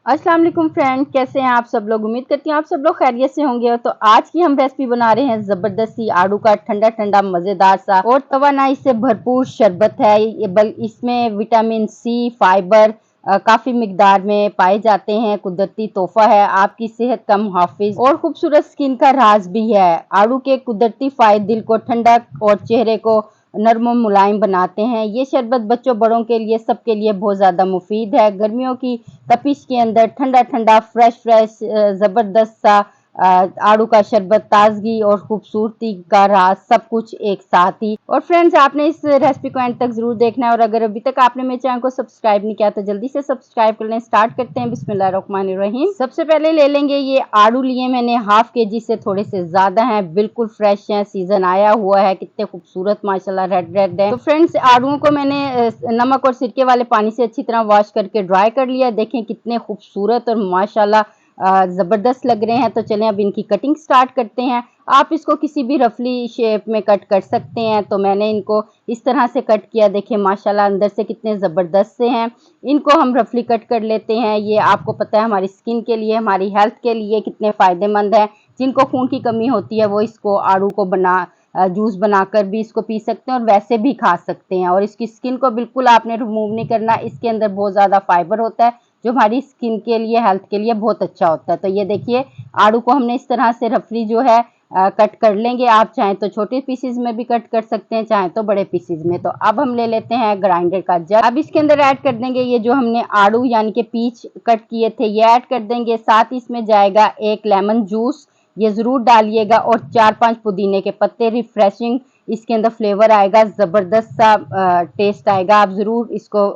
अस्सलाम वालेकुम फ्रेंड, कैसे हैं आप सब लोग। उम्मीद करती हूँ आप सब लोग खैरियत से होंगे। तो आज की हम रेसिपी बना रहे हैं जबरदस्ती आड़ू का ठंडा ठंडा मजेदार सा और तवानाई से भरपूर शरबत है। इसमें विटामिन सी, फाइबर काफी मिकदार में पाए जाते हैं। कुदरती तोहफा है, आपकी सेहत का मुहाफिज और खूबसूरत स्किन का राज भी है। आड़ू के कुदरती फायदे दिल को ठंडक और चेहरे को नर्म और मुलायम बनाते हैं। ये शरबत बच्चों बड़ों के लिए सबके लिए बहुत ज़्यादा मुफीद है। गर्मियों की तपिश के अंदर ठंडा ठंडा फ्रेश ज़बरदस्त सा आड़ू का शरबत, ताजगी और खूबसूरती का राज सब कुछ एक साथ ही। और फ्रेंड्स, आपने इस रेसिपी को एंड तक जरूर देखना है और अगर अभी तक आपने मेरे चैनल को सब्सक्राइब नहीं किया तो जल्दी से सब्सक्राइब कर लें। स्टार्ट करते हैं। बिस्मिल्लाहिर्रहमानिर्रहीम। सबसे पहले ले लेंगे ये आड़ू। लिए मैंने हाफ केजी से थोड़े से ज्यादा हैं, बिल्कुल फ्रेश हैं, सीजन आया हुआ है। कितने खूबसूरत माशाल्लाह रेड रेड है। तो फ्रेंड्स, आड़ूओं को मैंने नमक और सिरके वाले पानी से अच्छी तरह वॉश करके ड्राई कर लिया। देखें कितने खूबसूरत और माशाल्लाह ज़बरदस्त लग रहे हैं। तो चलें अब इनकी कटिंग स्टार्ट करते हैं। आप इसको किसी भी रफली शेप में कट कर सकते हैं। तो मैंने इनको इस तरह से कट किया। देखें माशाल्लाह अंदर से कितने ज़बरदस्त से हैं। इनको हम रफली कट कर लेते हैं। ये आपको पता है हमारी स्किन के लिए, हमारी हेल्थ के लिए कितने फ़ायदेमंद है। जिनको खून की कमी होती है वो इसको आड़ू को जूस बनाकर भी इसको पी सकते हैं और वैसे भी खा सकते हैं। और इसकी स्किन को बिल्कुल आपने रिमूव नहीं करना। इसके अंदर बहुत ज़्यादा फाइबर होता है जो हमारी स्किन के लिए, हेल्थ के लिए बहुत अच्छा होता है। तो ये देखिए आड़ू को हमने इस तरह से रफली जो है कट कर लेंगे। आप चाहें तो छोटे पीसेज में भी कट कर सकते हैं, चाहें तो बड़े पीसेज में। तो अब हम ले लेते हैं ग्राइंडर का जार। अब इसके अंदर ऐड कर देंगे ये जो हमने आड़ू यानी कि पीच कट किए थे, ये ऐड कर देंगे। साथ ही इसमें जाएगा एक लेमन जूस, ये जरूर डालिएगा, और 4-5 पुदीने के पत्ते। रिफ्रेशिंग इसके अंदर फ्लेवर आएगा, जबरदस्त सा टेस्ट आएगा। आप जरूर इसको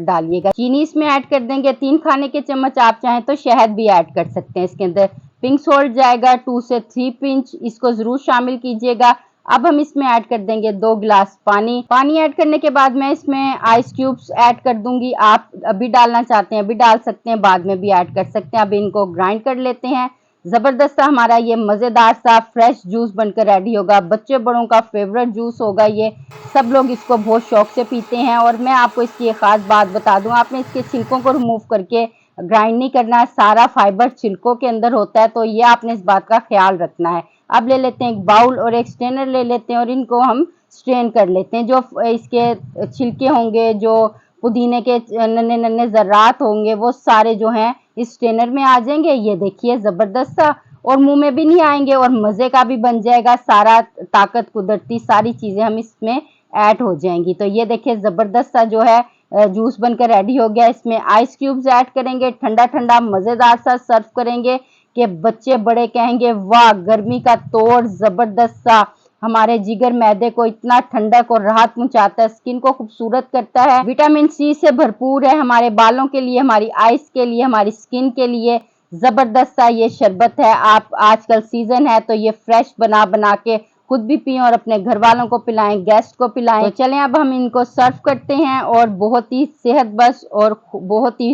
डालिएगा। चीनी इसमें ऐड कर देंगे 3 खाने के चम्मच। आप चाहें तो शहद भी ऐड कर सकते हैं इसके अंदर। पिंक सॉल्ट जाएगा 2 से 3 पिंच, इसको जरूर शामिल कीजिएगा। अब हम इसमें ऐड कर देंगे 2 गिलास पानी। पानी ऐड करने के बाद मैं इसमें आइस क्यूब्स ऐड कर दूंगी। आप अभी डालना चाहते हैं अभी डाल सकते हैं, बाद में भी ऐड कर सकते हैं। अब इनको ग्राइंड कर लेते हैं। जबरदस्त सा हमारा ये मजेदार सा फ्रेश जूस बनकर रेडी होगा। बच्चे बड़ों का फेवरेट जूस होगा ये। सब लोग इसको बहुत शौक से पीते हैं। और मैं आपको इसकी एक खास बात बता दूं, आपने इसके छिलकों को रिमूव करके ग्राइंड नहीं करना है। सारा फाइबर छिलकों के अंदर होता है, तो ये आपने इस बात का ख्याल रखना है। अब ले लेते हैं एक बाउल और एक स्ट्रेनर ले लेते हैं और इनको हम स्ट्रेन कर लेते हैं। जो इसके छिलके होंगे, जो पुदीने के नन्हे नन्हे जर्रात होंगे, वो सारे जो हैं इस स्ट्रेनर में आ जाएंगे। ये देखिए जबरदस्त सा, और मुंह में भी नहीं आएंगे और मजे का भी बन जाएगा। सारा ताकत, कुदरती सारी चीजें हम इसमें ऐड हो जाएंगी। तो ये देखिए जबरदस्त सा जो है जूस बनकर रेडी हो गया। इसमें आइस क्यूब्स ऐड करेंगे, ठंडा ठंडा मजेदार सा सर्व करेंगे कि बच्चे बड़े कहेंगे वाह, गर्मी का तोड़ जबरदस्त सा। हमारे जिगर मैदे को इतना ठंडक और राहत पहुंचाता है, स्किन को खूबसूरत करता है, विटामिन सी से भरपूर है। हमारे बालों के लिए, हमारी आइस के लिए, हमारी स्किन के लिए जबरदस्त सा ये शरबत है। आप आजकल सीजन है तो ये फ्रेश बना बना के खुद भी पिए और अपने घर वालों को पिलाएं, गेस्ट को पिलाएं। तो चलें अब हम इनको सर्व करते हैं। और बहुत ही सेहत बख्श और बहुत ही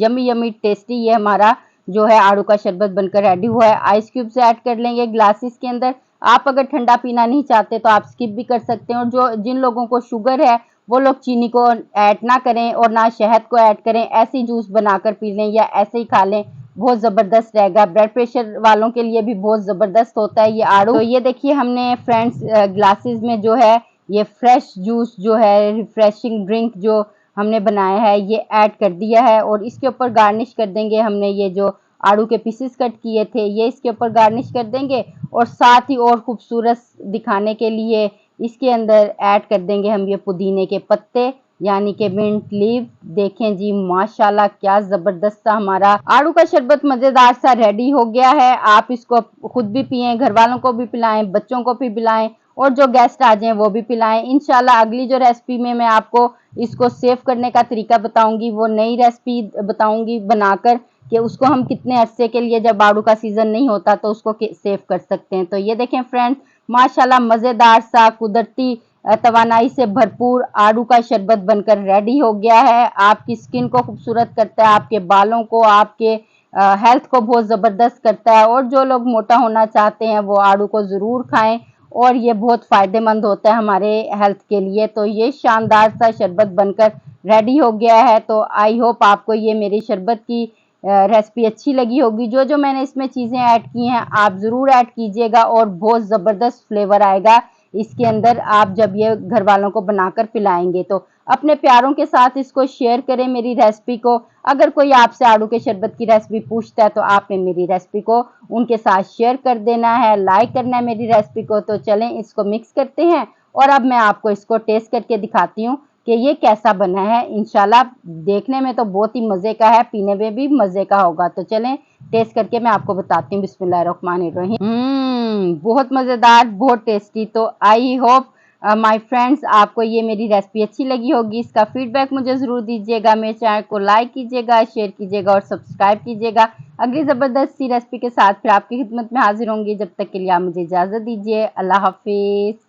यमी यमी टेस्टी ये हमारा जो है आड़ू का शरबत बनकर रेडी हुआ है। आइस क्यूब से ऐड कर लेंगे ग्लासेस के अंदर। आप अगर ठंडा पीना नहीं चाहते तो आप स्किप भी कर सकते हैं। और जो जिन लोगों को शुगर है वो लोग चीनी को ऐड ना करें और ना शहद को ऐड करें, ऐसी जूस बनाकर पी लें या ऐसे ही खा लें, बहुत ज़बरदस्त रहेगा। ब्लड प्रेशर वालों के लिए भी बहुत ज़बरदस्त होता है ये आड़ू। तो ये देखिए हमने फ्रेंड्स ग्लासेस में जो है ये फ्रेश जूस जो है, रिफ्रेशिंग ड्रिंक जो हमने बनाया है, ये ऐड कर दिया है। और इसके ऊपर गार्निश कर देंगे हमने ये जो आड़ू के पीसेस कट किए थे, ये इसके ऊपर गार्निश कर देंगे। और साथ ही और खूबसूरत दिखाने के लिए इसके अंदर ऐड कर देंगे हम ये पुदीने के पत्ते यानी कि मिंट लीव। देखें जी माशाल्लाह क्या जबरदस्त सा हमारा आड़ू का शरबत मजेदार सा रेडी हो गया है। आप इसको खुद भी पिएं, घर वालों को भी पिलाएं, बच्चों को भी पिलाएं और जो गेस्ट आ जाएं वो भी पिलाएं। इंशाल्लाह अगली जो रेसिपी में मैं आपको इसको सेव करने का तरीका बताऊंगी, वो नई रेसिपी बताऊंगी बनाकर कि उसको हम कितने अरसे के लिए, जब आड़ू का सीजन नहीं होता तो उसको सेव कर सकते हैं। तो ये देखें फ्रेंड्स, माशाल्लाह मजेदार सा कुदरती तवानाई से भरपूर आड़ू का शरबत बनकर रेडी हो गया है। आपकी स्किन को खूबसूरत करता है, आपके बालों को, आपके हेल्थ को बहुत ज़बरदस्त करता है। और जो लोग मोटा होना चाहते हैं वो आड़ू को ज़रूर खाएं और ये बहुत फ़ायदेमंद होता है हमारे हेल्थ के लिए। तो ये शानदार सा शरबत बनकर रेडी हो गया है। तो आई होप आपको ये मेरी शरबत की रेसिपी अच्छी लगी होगी। जो जो मैंने इसमें चीज़ें ऐड की हैं आप ज़रूर ऐड कीजिएगा और बहुत ज़बरदस्त फ्लेवर आएगा इसके अंदर, आप जब ये घर वालों को बनाकर पिलाएंगे तो। अपने प्यारों के साथ इसको शेयर करें मेरी रेसिपी को। अगर कोई आपसे आड़ू के शरबत की रेसिपी पूछता है तो आपने मेरी रेसिपी को उनके साथ शेयर कर देना है, लाइक करना है मेरी रेसिपी को। तो चलें इसको मिक्स करते हैं और अब मैं आपको इसको टेस्ट करके दिखाती हूँ कि ये कैसा बना है। इंशाल्लाह देखने में तो बहुत ही मज़े का है, पीने में भी मज़े का होगा। तो चलें टेस्ट करके मैं आपको बताती हूँ। बिस्मिल्लाहिर्रहमानिर्रहीम। बहुत मज़ेदार, बहुत टेस्टी। तो आई होप माय फ्रेंड्स आपको ये मेरी रेसिपी अच्छी लगी होगी। इसका फीडबैक मुझे ज़रूर दीजिएगा। मेरे चैनल को लाइक कीजिएगा, शेयर कीजिएगा और सब्सक्राइब कीजिएगा। अगली ज़बरदस्त सी रेसिपी के साथ फिर आपकी खिदमत में हाजिर होंगी। जब तक के लिए आप मुझे इजाज़त दीजिए। अल्लाह हाफिज़।